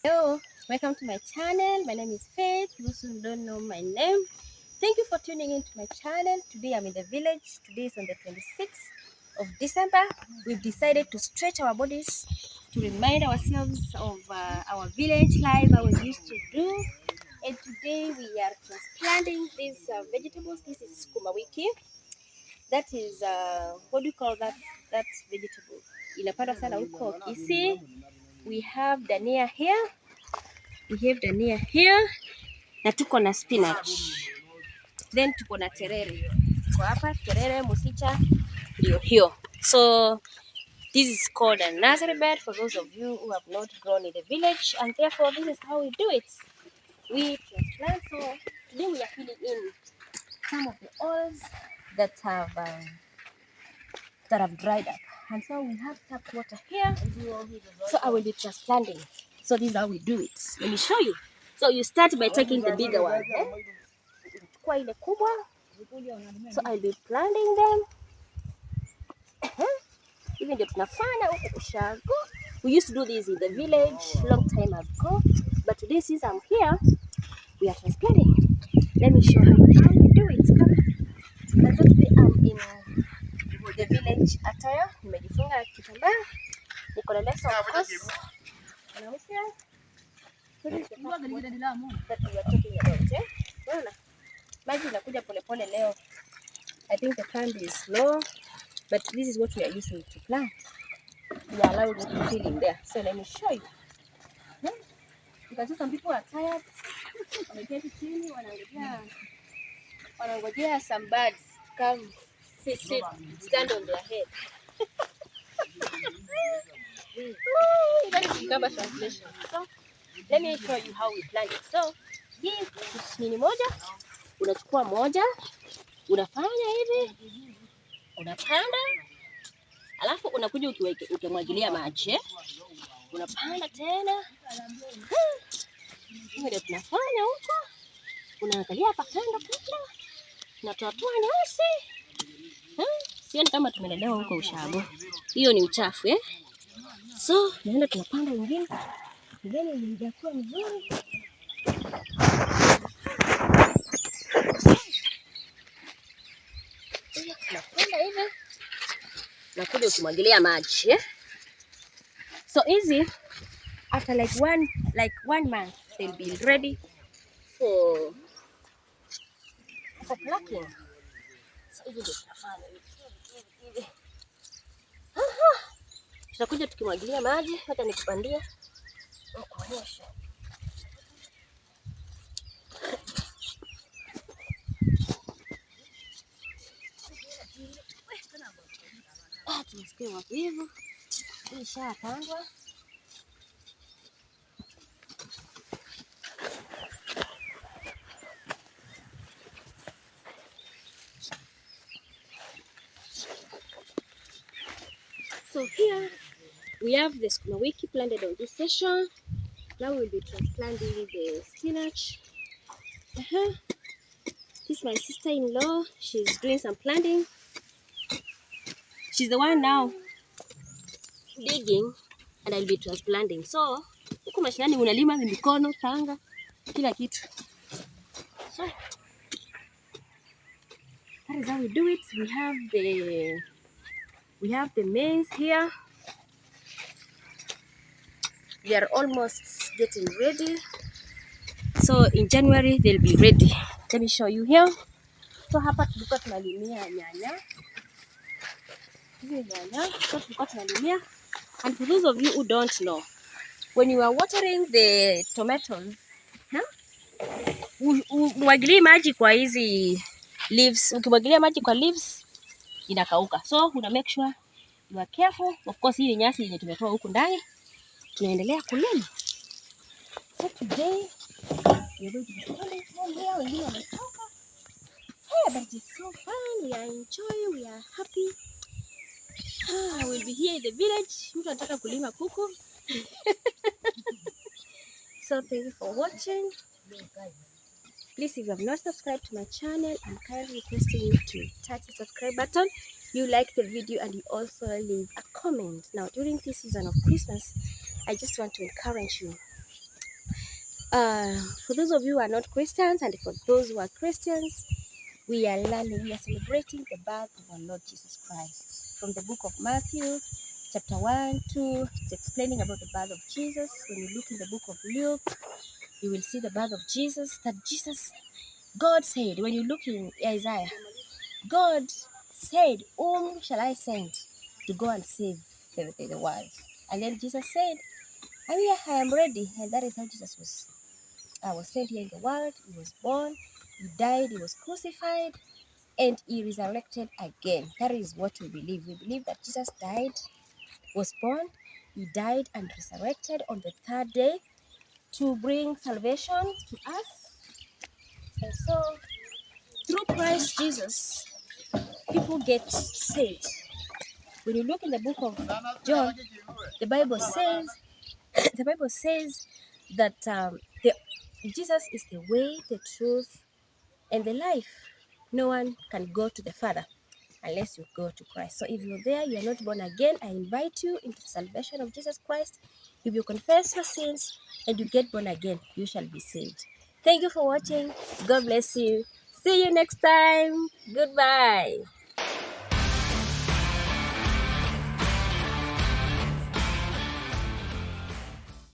Hello, welcome to my channel. My name is Faith. Those who don't know my name, thank you for tuning into my channel. Today I'm in the village. Today is on the 26th of December. We've decided to stretch our bodies to remind ourselves of our village life, how we used to do. And today we are transplanting these vegetables. This is sukuma wiki. That is what do you call that vegetable? Inapandwa sana huko Kisii. We have dania here. Na tuko na spinach. Then tuko na terere. Kwa hapa terere, msicha ndio hiyo. So this is called a nursery bed for those of you who have not grown in the village, and therefore this is how we do it. We transplant. So today we are filling in some of the oils that have dried up, and so we have tap water here. So I will be transplanting. So this is how we do it. Let me show you. So you start by taking the bigger one. Kwa ile kubwa. So I'll be planting them. Even ndio tunafanya huko ushago. We used to do this in the village long time ago, but today since I'm here, we are transplanting. Let me show you how we do it. And so today I'm in the village attire. Nimejifunga kitambaa. Niko na less of course. And I'm here. So this is the part that we are talking about. Unaona? Maji inakuja polepole leo. I think the plant is slow, but this is what we are using to plant. We are allowed to fill in there. So let me show you. You can see some people are tired. Wameketi chini wanangojea some birds come stand on their head. That is Kamba translation. So let me show you how we plant it. So hii nini moja, unachukua moja, unafanya hivi, unapanda, alafu unakuja ukimwagilia maji, unapanda tena. Hiyo ndio tunafanya huko. Unaangalia hapa kando, unatoa nyasi. Sioni kama tumelelewa huko ushago. Hiyo ni uchafu So naenda tunapanda wengine. Ngine ilijakuwa mzuri. Tunapanda hivi. Nakuja ukimwagilia maji. So easy. After like one month they'll be ready for plucking. So hivi ndio tunafanya hivi. Tutakuja tukimwagilia maji, hata nikupandia kuonyesha. Tunasikia wavivu. Hii shapandwa. So here we have the sukuma wiki planted on this session. Now we'll be transplanting the spinach. This is my sister-in-law. She's doing some planting. She's the one now digging, and I'll be transplanting. So huko mashinani unalima mikono, panga, kila kitu. So that is how we do it. We have the maize here. They are almost getting ready. So in January they'll be ready. Let me show you here. So hapa tulikuwa tunalimia nyanya. Hizi nyanya tulikuwa tunalimia. And for those of you who don't know, when you are watering the tomatoes, umwagilie maji kwa hizi leaves. Ukimwagilia maji kwa leaves inakauka. So una make sure you are careful. Of course hii nyasi yenye tumetoa huku ndani tunaendelea kulima. So today we are going to be standing here. Wengine wametoka. But it's so fun. We are enjoying. We are happy. I will be here in the village. Mtu anataka kulima kuku. So thank you for watching. Please, if you have not subscribed to my channel, I'm kindly requesting you to touch the subscribe button. You like the video and you also leave a comment. Now, during this season of Christmas, I just want to encourage you. For those of you who are not Christians and for those who are Christians, we are celebrating the birth of our Lord Jesus Christ. From the book of Matthew, chapter 1, 2, it's explaining about the birth of Jesus. When you look in the book of Luke, you will see the birth of Jesus. God said, when you look in Isaiah, God said, whom shall I send to go and save the world? And then Jesus said, I'm here, I am ready. And that is how Jesus was sent here in the world. He was born, he died, he was crucified, and he resurrected again. That is what we believe. We believe that Jesus died, was born, he died and resurrected on the third day to bring salvation to us. And so, through Christ Jesus, people get saved. When you look in the book of John, the Bible says that Jesus is the way, the truth, and the life. No one can go to the Father unless you go to Christ. So if you're there, you are not born again, I invite you into the salvation of Jesus Christ. If you confess your sins and you get born again, you shall be saved. Thank you for watching. God bless you. See you next time. Goodbye.